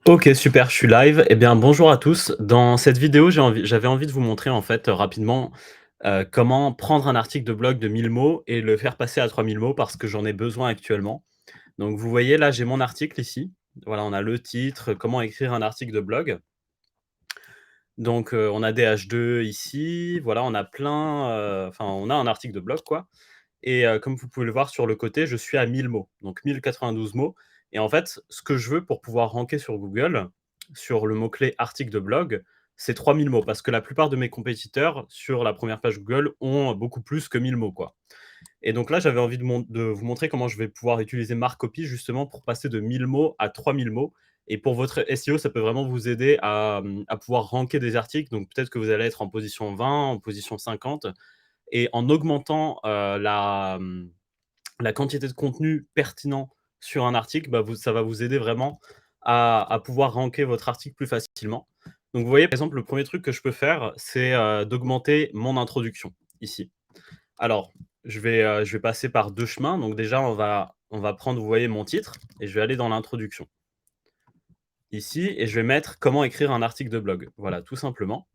OK, super, je suis live. Eh bien, bonjour à tous. Dans cette vidéo, j'avais envie de vous montrer, en fait, rapidement, comment prendre un article de blog de 1000 mots et le faire passer à 3000 mots parce que j'en ai besoin actuellement. Donc vous voyez, là, j'ai mon article ici. Voilà, on a le titre, comment écrire un article de blog. Donc, on a des H2 ici, voilà, on a plein, enfin, on a un article de blog, quoi. Et comme vous pouvez le voir sur le côté, je suis à 1000 mots, donc 1092 mots. Et en fait, ce que je veux pour pouvoir ranker sur Google, sur le mot-clé article de blog, c'est 3000 mots parce que la plupart de mes compétiteurs sur la première page Google ont beaucoup plus que 1000 mots, quoi. Et donc là, j'avais envie de vous montrer comment je vais pouvoir utiliser Marcopy justement pour passer de 1000 mots à 3000 mots. Et pour votre SEO, ça peut vraiment vous aider à pouvoir ranker des articles. Donc peut-être que vous allez être en position 20, en position 50, et en augmentant la quantité de contenu pertinent sur un article, bah, ça va vous aider vraiment à pouvoir ranker votre article plus facilement. Donc vous voyez, par exemple, le premier truc que je peux faire, c'est d'augmenter mon introduction ici. Alors, je vais passer par 2 chemins. Donc déjà, on va prendre, vous voyez, mon titre et je vais aller dans l'introduction ici et je vais mettre «Comment écrire un article de blog». Voilà, tout simplement.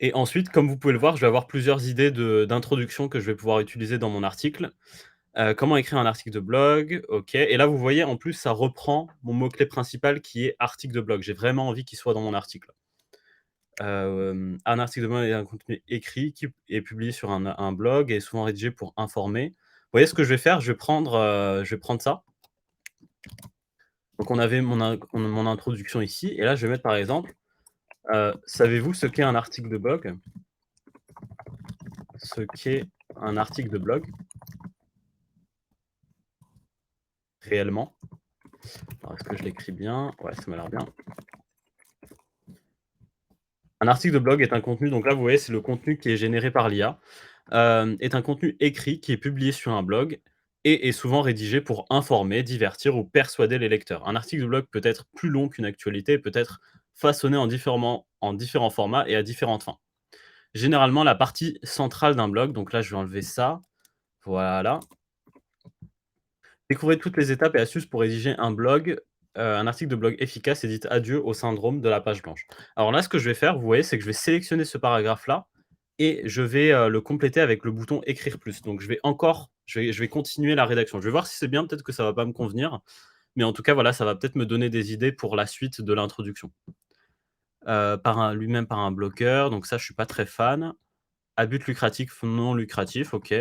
Et ensuite, comme vous pouvez le voir, je vais avoir plusieurs idées d'introduction que je vais pouvoir utiliser dans mon article. Comment écrire un article de blog? OK, et là, vous voyez, en plus, ça reprend mon mot-clé principal qui est article de blog. J'ai vraiment envie qu'il soit dans mon article. Un article de blog est un contenu écrit qui est publié sur un blog et est souvent rédigé pour informer. Vous voyez ce que je vais faire? Je vais prendre ça. Donc on avait mon introduction ici et là, je vais mettre, par exemple, savez-vous ce qu'est un article de blog? Ce qu'est un article de blog, réellement. Alors est-ce que je l'écris bien? Ouais, ça m'a l'air bien. Un article de blog est un contenu, donc là, vous voyez, c'est le contenu qui est généré par l'IA, est un contenu écrit qui est publié sur un blog et est souvent rédigé pour informer, divertir ou persuader les lecteurs. Un article de blog peut être plus long qu'une actualité, peut être façonné en différents formats et à différentes fins. Généralement, la partie centrale d'un blog, donc là, je vais enlever ça, voilà. Découvrez toutes les étapes et astuces pour rédiger un article de blog efficace et dites adieu au syndrome de la page blanche. Alors là, ce que je vais faire, vous voyez, c'est que je vais sélectionner ce paragraphe-là et je vais, le compléter avec le bouton «Écrire plus». Donc je vais continuer la rédaction. Je vais voir si c'est bien, peut-être que ça va pas me convenir, mais en tout cas, voilà, ça va peut-être me donner des idées pour la suite de l'introduction. Par un bloqueur, donc ça, je suis pas très fan. À but lucratif, non lucratif, OK.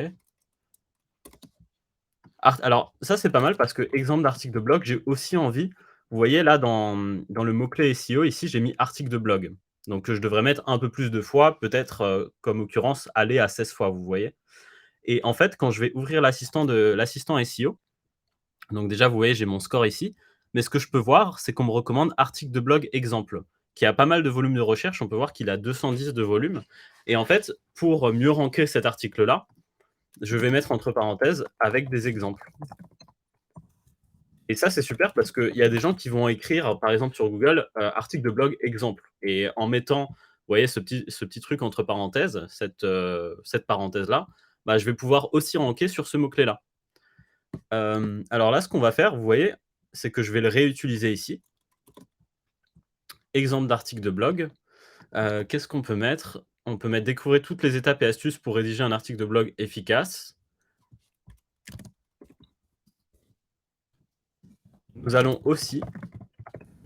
Alors ça, c'est pas mal parce que exemple d'article de blog, j'ai aussi envie, vous voyez là dans le mot-clé SEO ici, j'ai mis article de blog. Donc je devrais mettre un peu plus de fois, peut-être, comme occurrence, aller à 16 fois, vous voyez? Et en fait, quand je vais ouvrir l'assistant SEO, donc déjà, vous voyez, j'ai mon score ici, mais ce que je peux voir, c'est qu'on me recommande article de blog exemple, qui a pas mal de volume de recherche. On peut voir qu'il a 210 de volume et en fait, pour mieux ranker cet article-là, je vais mettre entre parenthèses avec des exemples. Et ça, c'est super parce qu'il y a des gens qui vont écrire, par exemple sur Google, article de blog exemple et en mettant, vous voyez ce petit truc entre parenthèses, cette parenthèse-là, bah, je vais pouvoir aussi ranker sur ce mot-clé-là. Alors là, ce qu'on va faire, vous voyez, c'est que je vais le réutiliser ici. Exemple d'article de blog. Qu'est-ce qu'on peut mettre? On peut mettre découvrir toutes les étapes et astuces pour rédiger un article de blog efficace. Nous allons aussi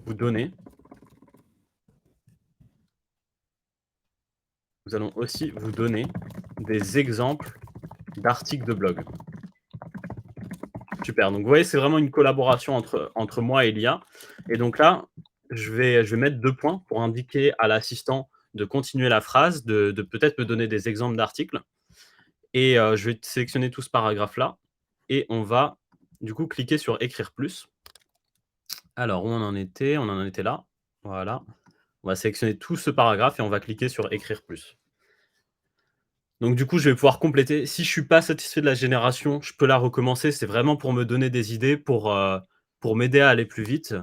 vous donner nous allons aussi vous donner des exemples d'articles de blog. Super, donc vous voyez, c'est vraiment une collaboration entre moi et l'IA et donc là, je vais mettre 2 points pour indiquer à l'assistant de continuer la phrase, de peut-être me donner des exemples d'articles et je vais sélectionner tout ce paragraphe-là et on va du coup cliquer sur «Écrire plus». Alors où on en était? On en était là, voilà. On va sélectionner tout ce paragraphe et on va cliquer sur «Écrire plus». Donc du coup, je vais pouvoir compléter. Si je suis pas satisfait de la génération, je peux la recommencer. C'est vraiment pour me donner des idées, pour m'aider à aller plus vite.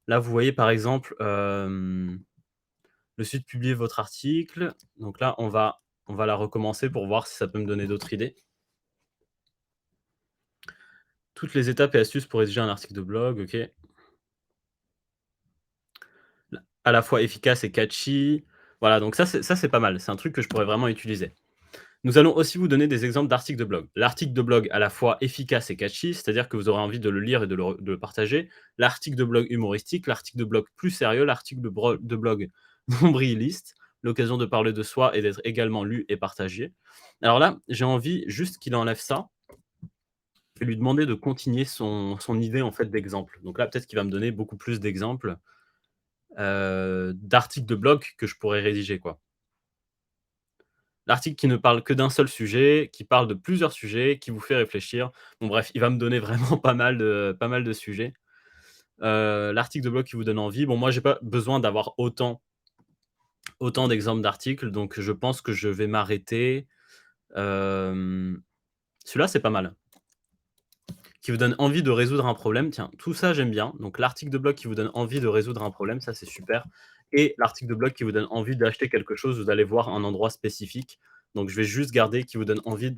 Là, vous voyez par exemple, le site publier votre article. Donc là, on va la recommencer pour voir si ça peut me donner d'autres idées. Toutes les étapes et astuces pour rédiger un article de blog, OK. à la fois efficace et catchy. Voilà, donc ça c'est pas mal. C'est un truc que je pourrais vraiment utiliser. Nous allons aussi vous donner des exemples d'articles de blog. L'article de blog à la fois efficace et catchy, c'est-à-dire que vous aurez envie de le lire et de le partager. L'article de blog humoristique, l'article de blog plus sérieux, l'article de blog nombriliste, l'occasion de parler de soi et d'être également lu et partagé. Alors là, j'ai envie juste qu'il enlève ça et lui demander de continuer son idée en fait d'exemple. Donc là, peut-être qu'il va me donner beaucoup plus d'exemples d'articles de blog que je pourrais rédiger, quoi. L'article qui ne parle que d'un seul sujet, qui parle de plusieurs sujets, qui vous fait réfléchir. Bon bref, il va me donner vraiment pas mal de sujets. L'article de blog qui vous donne envie. Bon moi j'ai pas besoin d'avoir autant d'exemples d'articles, donc je pense que je vais m'arrêter. Hem, Celui-là c'est pas mal. Qui vous donne envie de résoudre un problème. Tiens, tout ça j'aime bien. Donc l'article de blog qui vous donne envie de résoudre un problème, ça c'est super. Et l'article de blog qui vous donne envie d'acheter quelque chose, vous allez voir un endroit spécifique. Donc je vais juste garder qui vous donne envie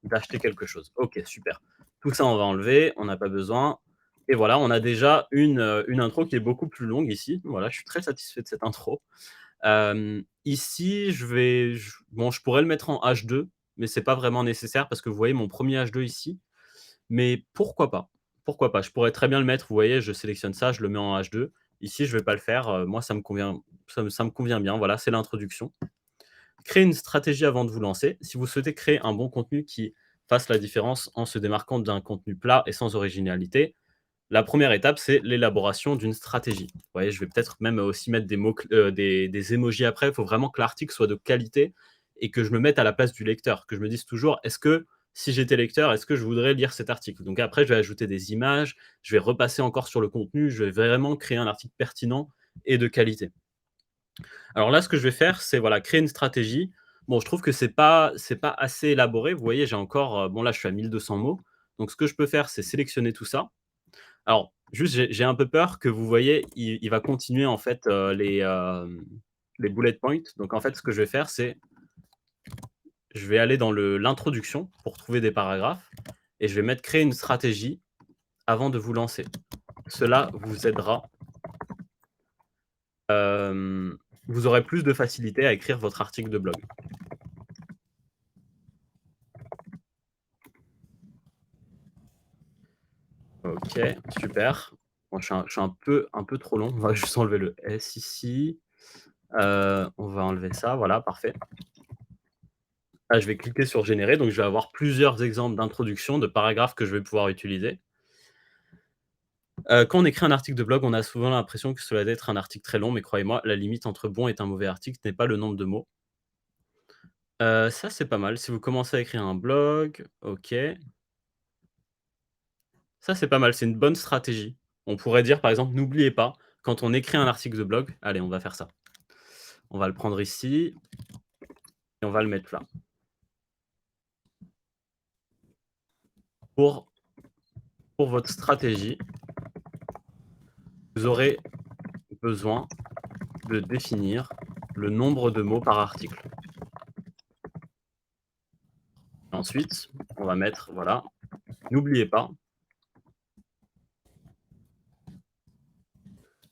d'acheter quelque chose. OK, super. Tout ça on va enlever, on n'a pas besoin. Et voilà, on a déjà une intro qui est beaucoup plus longue ici. Voilà, je suis très satisfait de cette intro. Ici, bon, je pourrais le mettre en H2, mais c'est pas vraiment nécessaire parce que vous voyez mon premier H2 ici, mais pourquoi pas? Pourquoi pas? Je pourrais très bien le mettre, vous voyez, je sélectionne ça, je le mets en H2. Ici, je vais pas le faire, moi ça me convient bien, voilà, c'est l'introduction. Créer une stratégie avant de vous lancer. Si vous souhaitez créer un bon contenu qui fasse la différence en se démarquant d'un contenu plat et sans originalité, la première étape, c'est l'élaboration d'une stratégie. Vous voyez, je vais peut-être même aussi mettre des mots cl des emojis après. Il faut vraiment que l'article soit de qualité et que je me mette à la place du lecteur, que je me dise toujours: «Est-ce que si j'étais lecteur, est-ce que je voudrais lire cet article?» Donc après, je vais ajouter des images, je vais repasser encore sur le contenu, je vais vraiment créer un article pertinent et de qualité. Alors là, ce que je vais faire, c'est voilà, créer une stratégie. Bon, je trouve que c'est pas assez élaboré. Vous voyez, j'ai encore, bon là, je suis à 1 200 mots. Donc ce que je peux faire, c'est sélectionner tout ça. Alors, juste, j'ai un peu peur que vous voyez, il va continuer en fait, les bullet points. Donc en fait, ce que je vais faire, c'est je vais aller dans l'introduction pour trouver des paragraphes et je vais mettre «Créer une stratégie avant de vous lancer». Cela vous aidera, hem, vous aurez plus de facilité à écrire votre article de blog. OK, super. Bon, je suis un peu trop long. On va juste enlever le S ici. On va enlever ça, voilà, parfait. Là, je vais cliquer sur générer, donc je vais avoir plusieurs exemples d'introduction, de paragraphes que je vais pouvoir utiliser. Quand on écrit un article de blog, on a souvent l'impression que cela doit être un article très long, mais croyez-moi, la limite entre bon et un mauvais article n'est pas le nombre de mots. Ça, c'est pas mal. Si vous commencez à écrire un blog, OK. Ça, c'est pas mal, c'est une bonne stratégie. On pourrait dire, par exemple: «N'oubliez pas, quand on écrit un article de blog», allez, on va faire ça. On va le prendre ici et on va le mettre là. Pour pour votre stratégie, vous aurez besoin de définir le nombre de mots par article. Ensuite, on va mettre, voilà, n'oubliez pas,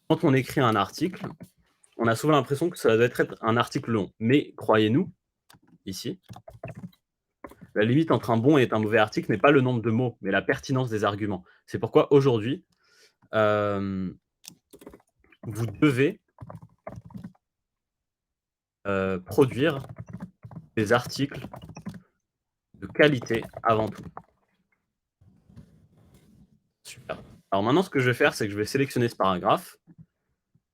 quand on écrit un article, on a souvent l'impression que ça doit être un article long. Mais croyez-nous, ici, la limite entre un bon et un mauvais article n'est pas le nombre de mots, mais la pertinence des arguments. C'est pourquoi aujourd'hui, euh, vous devez produire des articles de qualité avant tout. Super. Alors maintenant, ce que je vais faire, c'est que je vais sélectionner ce paragraphe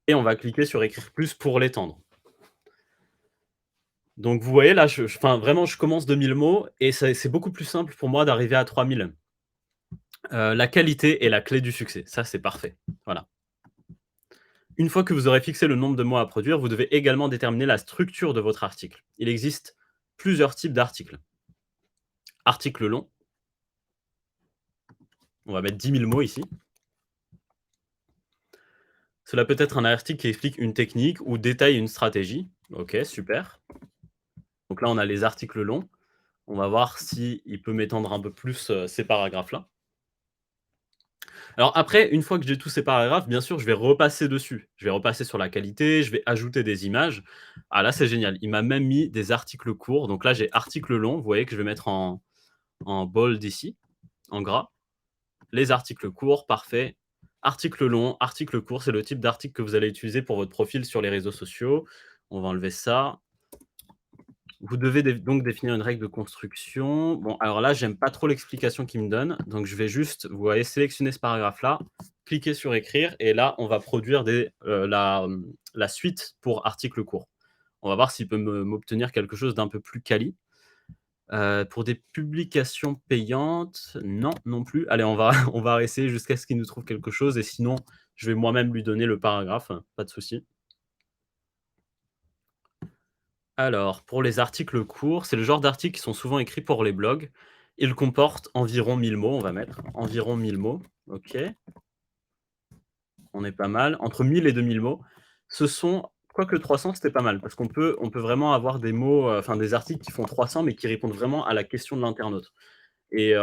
et on va cliquer sur écrire plus pour l'étendre. Donc vous voyez là, enfin vraiment, je commence de 1000 mots et c'est beaucoup plus simple pour moi d'arriver à 3000. La qualité est la clé du succès, ça c'est parfait. Voilà. Une fois que vous aurez fixé le nombre de mots à produire, vous devez également déterminer la structure de votre article. Il existe plusieurs types d'articles. Article long, on va mettre 10 000 mots ici. Cela peut être un article qui explique une technique ou détaille une stratégie. OK, super. Donc là, on a les articles longs. On va voir s'il peut m'étendre un peu plus, ces paragraphes-là. Alors après, une fois que j'ai tous ces paragraphes, bien sûr, je vais repasser dessus. Je vais repasser sur la qualité, je vais ajouter des images. Ah là, c'est génial. Il m'a même mis des articles courts. Donc là, j'ai articles longs, vous voyez que je vais mettre en bold ici, en gras. Les articles courts, parfait. Articles longs, articles courts, c'est le type d'article que vous allez utiliser pour votre profil sur les réseaux sociaux. On va enlever ça. Vous devez donc définir une règle de construction. Bon, alors là, j'aime pas trop l'explication qu'il me donne, donc je vais juste, vous voyez, sélectionner ce paragraphe-là, cliquer sur écrire, et là, on va produire la suite pour article court. On va voir s'il peut m'obtenir quelque chose d'un peu plus quali. Pour des publications payantes, non, non plus. Allez, on va, on va essayer jusqu'à ce qu'il nous trouve quelque chose, et sinon, je vais moi-même lui donner le paragraphe, pas de souci. Alors, pour les articles courts, c'est le genre d'articles qui sont souvent écrits pour les blogs. Ils comportent environ 1000 mots, on va mettre environ 1000 mots. OK, on est pas mal. Entre 1000 et 2000 mots. Ce sont quoique 300, c'était pas mal parce qu'on peut vraiment avoir des mots, enfin des articles qui font 300 mais qui répondent vraiment à la question de l'internaute. Et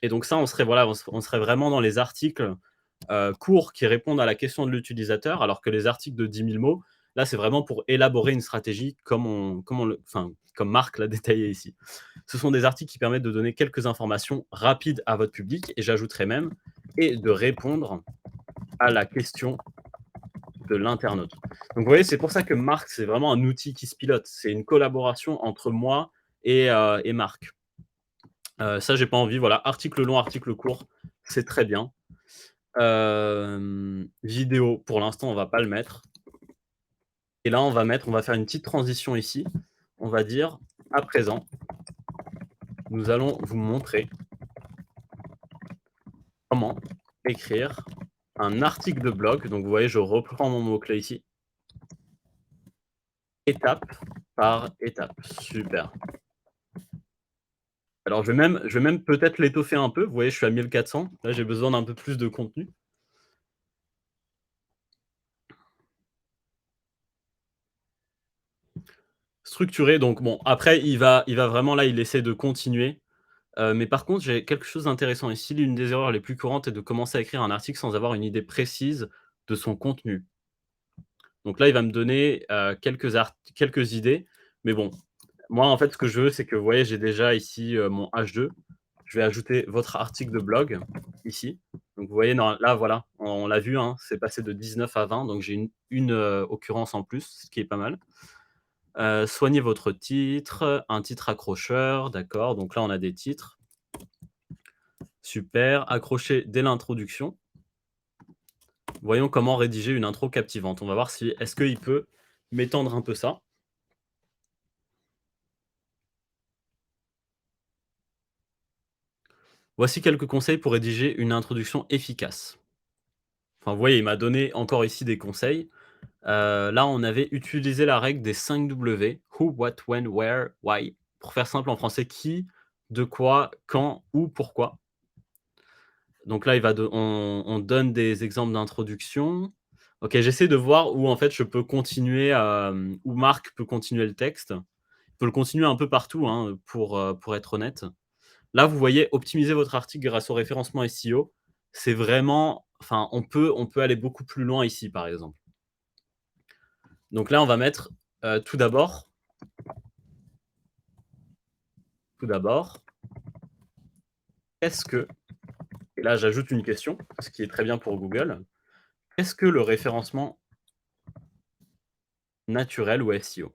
donc ça, on serait voilà, on serait vraiment dans les articles, courts qui répondent à la question de l'utilisateur, alors que les articles de 10 000 mots, là, c'est vraiment pour élaborer une stratégie comme Marc l'a détaillé ici. Ce sont des articles qui permettent de donner quelques informations rapides à votre public, et j'ajouterais même, et de répondre à la question de l'internaute. Donc vous voyez, c'est pour ça que Marc, c'est vraiment un outil qui se pilote. C'est une collaboration entre moi et Marc. Ça, j'ai pas envie, voilà, article long, article court, c'est très bien. Vidéo, pour l'instant, on va pas le mettre. Et là, on va faire une petite transition ici. On va dire: «À présent, nous allons vous montrer comment écrire un article de blog». Donc vous voyez, je reprends mon mot-clé ici, étape par étape. Super. Alors je vais même peut-être l'étoffer un peu. Vous voyez, je suis à 1400. Là, j'ai besoin d'un peu plus de contenu. Structuré, donc bon, après il va vraiment là, il essaie de continuer. Mais par contre, j'ai quelque chose d'intéressant ici. L'une des erreurs les plus courantes est de commencer à écrire un article sans avoir une idée précise de son contenu. Donc là, il va me donner, quelques idées, mais bon, moi, en fait, ce que je veux, c'est que, vous voyez, j'ai déjà ici, mon H2. Je vais ajouter votre article de blog, ici. Donc vous voyez, là, voilà, on l'a vu, hein, c'est passé de 19 à 20, donc j'ai une occurrence en plus, ce qui est pas mal. Soignez votre titre, un titre accrocheur, d'accord, donc là, on a des titres. Super, accroché dès l'introduction. Voyons comment rédiger une intro captivante. On va voir si est-ce qu'il peut m'étendre un peu ça. Voici quelques conseils pour rédiger une introduction efficace. Enfin, vous voyez, il m'a donné encore ici des conseils. Là, on avait utilisé la règle des 5 W: who, what, when, where, why. Pour faire simple en français, qui, de quoi, quand, où, pourquoi. Donc là, on donne des exemples d'introduction. OK, j'essaie de voir où en fait je peux continuer, où Marc peut continuer le texte. Il peut le continuer un peu partout, hein, pour être honnête. Là, vous voyez, optimiser votre article grâce au référencement SEO, c'est vraiment, enfin, on peut aller beaucoup plus loin ici, par exemple. Donc là, on va mettre, tout d'abord, qu'est-ce que, et là j'ajoute une question, ce qui est très bien pour Google. Qu'est-ce que le référencement naturel ou SEO?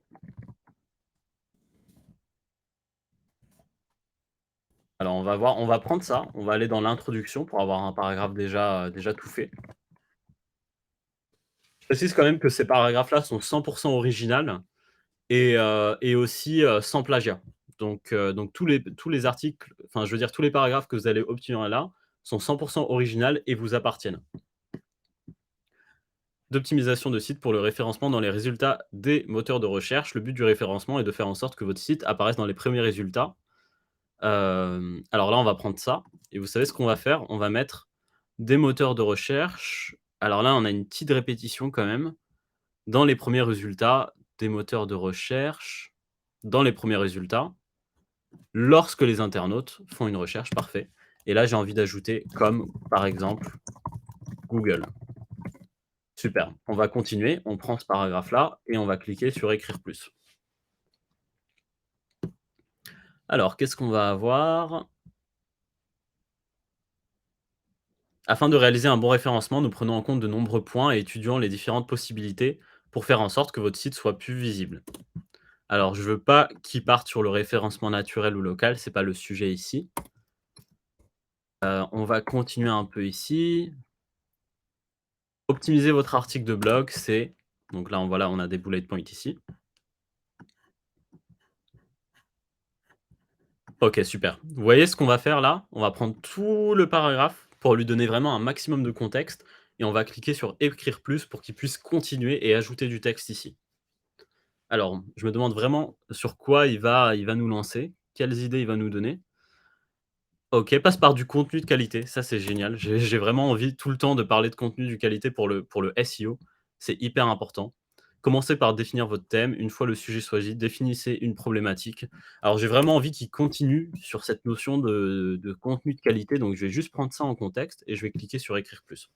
Alors on va voir, on va prendre ça, on va aller dans l'introduction pour avoir un paragraphe déjà tout fait. Je précise quand même que ces paragraphes-là sont 100 original, et aussi, sans plagiat. Donc tous les articles, enfin je veux dire tous les paragraphes que vous allez obtenir là, sont 100 original et vous appartiennent. D'optimisation de site pour le référencement dans les résultats des moteurs de recherche. Le but du référencement est de faire en sorte que votre site apparaisse dans les premiers résultats. Alors là, on va prendre ça, et vous savez ce qu'on va faire? On va mettre des moteurs de recherche. Alors là, on a une petite répétition quand même. Dans les premiers résultats, des moteurs de recherche, dans les premiers résultats, lorsque les internautes font une recherche, parfait. et là, j'ai envie d'ajouter comme, par exemple, Google. Super, on va continuer, on prend ce paragraphe-là et on va cliquer sur écrire plus. Alors, qu'est-ce qu'on va avoir? Afin de réaliser un bon référencement, nous prenons en compte de nombreux points et étudions les différentes possibilités pour faire en sorte que votre site soit plus visible. Alors, je veux pas qu'ils partent sur le référencement naturel ou local, c'est pas le sujet ici. On va continuer un peu ici. Optimiser votre article de blog, c'est donc là, voilà, on a des bullet points ici. OK, super. Vous voyez ce qu'on va faire là? On va prendre tout le paragraphe pour lui donner vraiment un maximum de contexte et on va cliquer sur «Écrire plus» pour qu'il puisse continuer et ajouter du texte ici. Alors, je me demande vraiment sur quoi il va nous lancer, quelles idées il va nous donner. OK, passe par du contenu de qualité, ça c'est génial. J'ai vraiment envie tout le temps de parler de contenu de qualité pour le SEO, c'est hyper important. Commencez par définir votre thème, une fois le sujet choisi, définissez une problématique. Alors j'ai vraiment envie qu'il continue sur cette notion de contenu de qualité, donc je vais juste prendre ça en contexte et je vais cliquer sur écrire plus.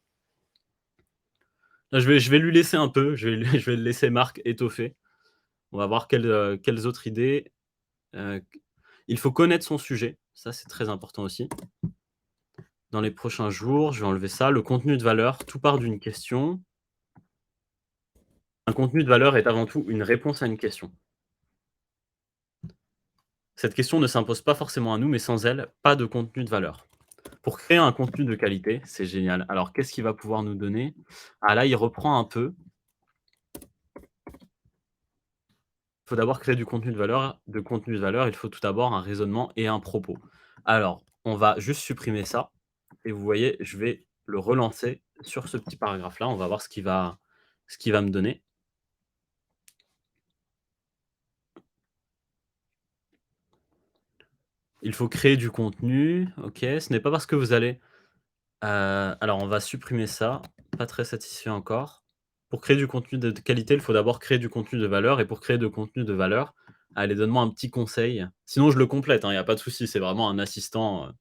Là je vais lui laisser un peu, je vais le laisser Marc étoffer. On va voir quelles autres idées, heu, il faut connaître son sujet, ça c'est très important aussi. Dans les prochains jours, je vais enlever ça. Le contenu de valeur, tout part d'une question. Un contenu de valeur est avant tout une réponse à une question. Cette question ne s'impose pas forcément à nous, mais sans elle, pas de contenu de valeur. Pour créer un contenu de qualité, c'est génial. Alors, qu'est-ce qu'il va pouvoir nous donner? Ah là, il reprend un peu. Il faut d'abord créer du contenu de valeur. De contenu de valeur, il faut tout d'abord un raisonnement et un propos. Alors, on va juste supprimer ça. Et vous voyez, je vais le relancer sur ce petit paragraphe-là. On va voir ce qu'il va me donner. Il faut créer du contenu, OK. Ce n'est pas parce que vous allez alors on va supprimer ça, pas très satisfait encore. Pour créer du contenu de qualité, il faut d'abord créer du contenu de valeur et pour créer de contenu de valeur, allez, donne-moi un petit conseil. Sinon je le complète, hein, il y a pas de souci, c'est vraiment un assistant,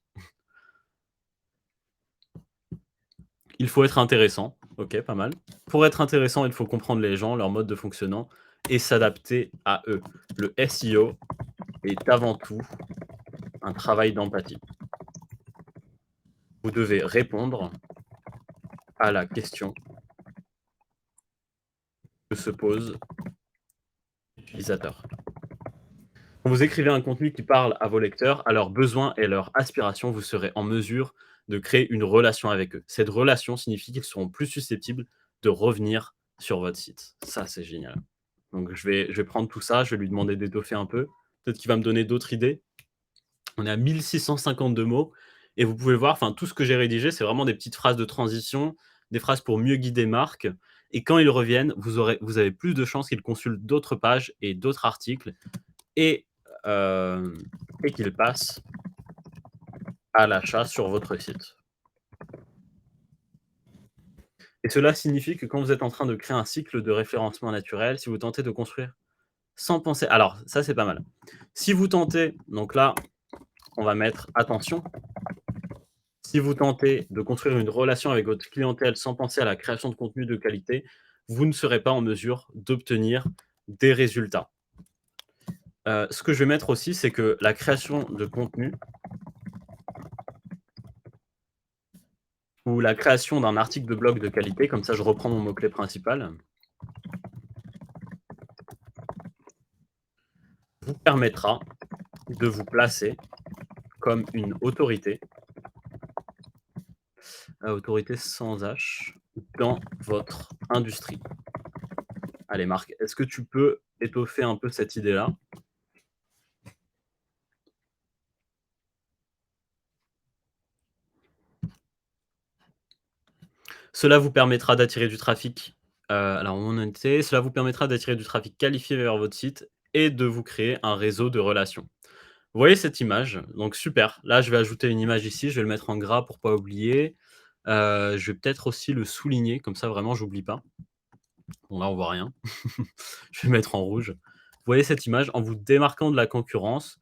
Il faut être intéressant, OK, pas mal. Pour être intéressant, il faut comprendre les gens, leur mode de fonctionnement et s'adapter à eux. Le SEO est avant tout un travail d'empathie. Vous devez répondre à la question que se pose l'utilisateur. Quand vous écrivez un contenu qui parle à vos lecteurs, à leurs besoins et leurs aspirations, vous serez en mesure de créer une relation avec eux. Cette relation signifie qu'ils seront plus susceptibles de revenir sur votre site. Ça, c'est génial. Donc je vais prendre tout ça, je vais lui demander d'étoffer un peu. Peut-être qu'il va me donner d'autres idées. On est à 1652 mots et vous pouvez voir, enfin, tout ce que j'ai rédigé, c'est vraiment des petites phrases de transition, des phrases pour mieux guider Marc et quand ils reviennent, vous avez plus de chances qu'ils consultent d'autres pages et d'autres articles et hem et qu'ils passent à l'achat sur votre site. Et cela signifie que quand vous êtes en train de créer un cycle de référencement naturel, si vous tentez de construire sans penser alors ça, c'est pas mal. Si vous tentez donc là, on va mettre attention. Si vous tentez de construire une relation avec votre clientèle sans penser à la création de contenu de qualité, vous ne serez pas en mesure d'obtenir des résultats. Ce que je vais mettre aussi, c'est que la création de contenu ou la création d'un article de blog de qualité, comme ça je reprends mon mot-clé principal, vous permettra de vous placer comme une autorité, autorité sans H, dans votre industrie. Allez Marc, est-ce que tu peux étoffer un peu cette idée-là? Cela vous permettra d'attirer du trafic, alors on en était, cela vous permettra d'attirer du trafic qualifié vers votre site et de vous créer un réseau de relations. Vous voyez cette image? Donc super. Là, je vais ajouter une image ici, je vais le mettre en gras pour pas oublier. Je vais peut-être aussi le souligner, comme ça vraiment j'oublie pas. Bon là, on voit rien. Je vais le mettre en rouge. Vous voyez cette image? En vous démarquant de la concurrence,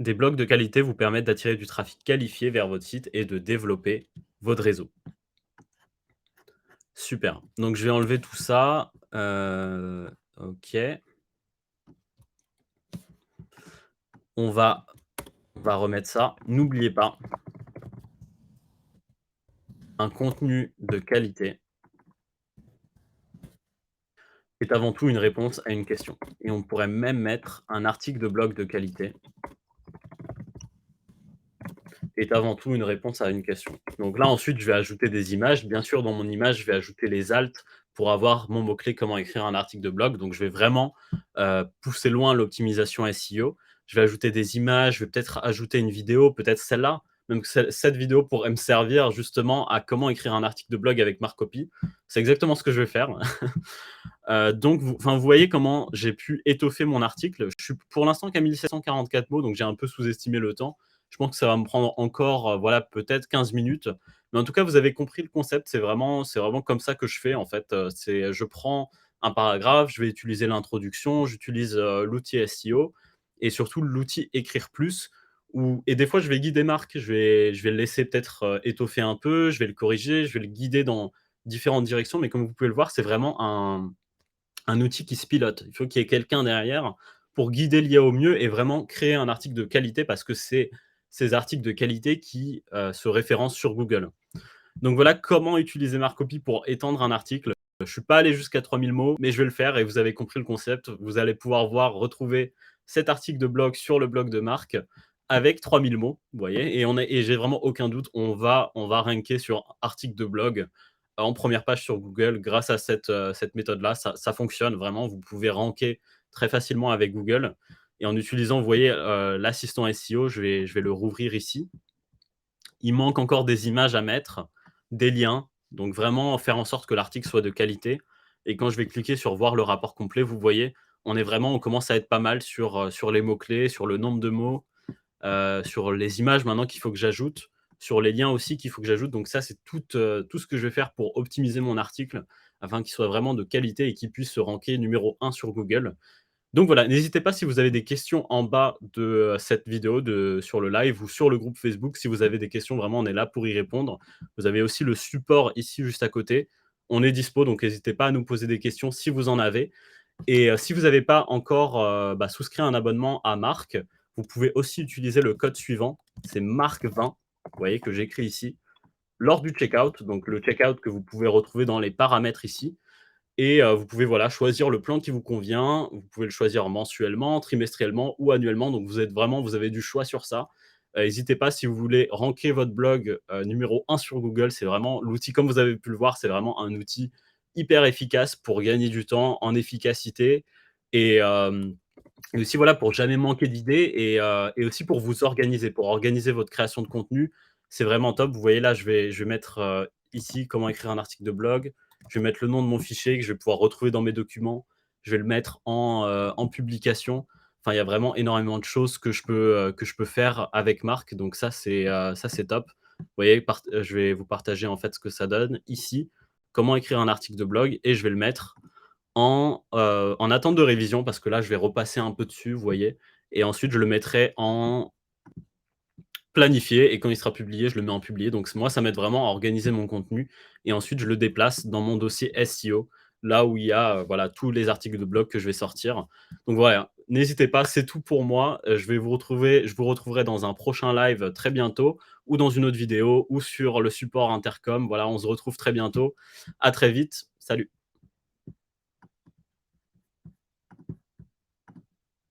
Des blogs de qualité vous permettent d'attirer du trafic qualifié vers votre site et de développer votre réseau. Super. Donc je vais enlever tout ça, OK. On va on va remettre ça. N'oubliez pas, un contenu de qualité est avant tout une réponse à une question et on pourrait même mettre un article de blog de qualité est avant tout une réponse à une question. Donc là, ensuite, je vais ajouter des images. Bien sûr, dans mon image, je vais ajouter les alt pour avoir mon mot-clé «Comment écrire un article de blog». Donc je vais vraiment, pousser loin l'optimisation SEO. Je vais ajouter des images, je vais peut-être ajouter une vidéo, peut-être celle-là, même que cette vidéo pourrait me servir justement à comment écrire un article de blog avec Marcopy. C'est exactement ce que je vais faire. Donc vous voyez comment j'ai pu étoffer mon article. Je suis pour l'instant qu'à 1744 mots, donc j'ai un peu sous-estimé le temps. Je pense que ça va me prendre encore, voilà, peut-être 15 minutes. Mais en tout cas, vous avez compris le concept. C'est vraiment comme ça que je fais, en fait. C'est je prends un paragraphe, je vais utiliser l'introduction, j'utilise, l'outil SEO et surtout l'outil Écrire plus où et des fois, je vais guider Marc. Je vais le laisser peut-être, étoffer un peu, je vais le corriger, je vais le guider dans différentes directions. Mais comme vous pouvez le voir, c'est vraiment un outil qui se pilote. Il faut qu'il y ait quelqu'un derrière pour guider l'IA au mieux et vraiment créer un article de qualité parce que c'est ces articles de qualité qui se référencent sur Google. Donc voilà comment utiliser Marcopy pour étendre un article. Je ne suis pas allé jusqu'à 3000 mots, mais je vais le faire et vous avez compris le concept. Vous allez pouvoir voir, retrouver cet article de blog sur le blog de Marc avec 3000 mots, vous voyez, et j'ai vraiment aucun doute, on va ranker sur article de blog en première page sur Google grâce à cette méthode-là. Ça fonctionne vraiment, vous pouvez ranker très facilement avec Google et en utilisant, vous voyez, l'assistant SEO, je vais le rouvrir ici. Il manque encore des images à mettre, des liens, donc vraiment faire en sorte que l'article soit de qualité et quand je vais cliquer sur «Voir le rapport complet», vous voyez, on commence à être pas mal sur les mots-clés, sur le nombre de mots, sur les images maintenant qu'il faut que j'ajoute, sur les liens aussi qu'il faut que j'ajoute. Donc ça, c'est tout ce que je vais faire pour optimiser mon article afin qu'il soit vraiment de qualité et qu'il puisse se ranker numéro 1 sur Google. Donc voilà, n'hésitez pas si vous avez des questions en bas de, cette vidéo sur le live ou sur le groupe Facebook. Si vous avez des questions, vraiment, on est là pour y répondre. Vous avez aussi le support ici juste à côté. On est dispo, donc n'hésitez pas à nous poser des questions si vous en avez et si vous n'avez pas encore, souscrit un abonnement à Marc, vous pouvez aussi utiliser le code suivant, c'est Marc20, vous voyez, que j'écris ici, lors du checkout, donc le checkout que vous pouvez retrouver dans les paramètres ici et vous pouvez, voilà, choisir le plan qui vous convient. Vous pouvez le choisir mensuellement, trimestriellement ou annuellement. Donc vous avez du choix sur ça. Hésitez pas si vous voulez ranker votre blog, numéro 1 sur Google, c'est vraiment l'outil comme vous avez pu le voir, c'est vraiment un outil hyper efficace pour gagner du temps en efficacité et hem et aussi, voilà, pour jamais manquer d'idées et aussi pour organiser votre création de contenu. C'est vraiment top. Vous voyez là, je vais mettre, ici comment écrire un article de blog. Je vais mettre le nom de mon fichier que je vais pouvoir retrouver dans mes documents. Je vais le mettre en publication. Enfin, il y a vraiment énormément de choses que je peux faire avec Marc. Donc ça, c'est top. Vous voyez, je vais vous partager, en fait, ce que ça donne ici. Comment écrire un article de blog et je vais le mettre en attente de révision parce que là, je vais repasser un peu dessus, vous voyez? Et ensuite, je le mettrai en planifié et quand il sera publié, je le mets en publié. Donc moi, ça m'aide vraiment à organiser mon contenu et ensuite je le déplace dans mon dossier SEO, là où il y a, voilà, tous les articles de blog que je vais sortir. Donc voilà, n'hésitez pas, c'est tout pour moi. Je vous retrouverai dans un prochain live très bientôt ou dans une autre vidéo ou sur le support intercom. Voilà, on se retrouve très bientôt. À très vite. Salut.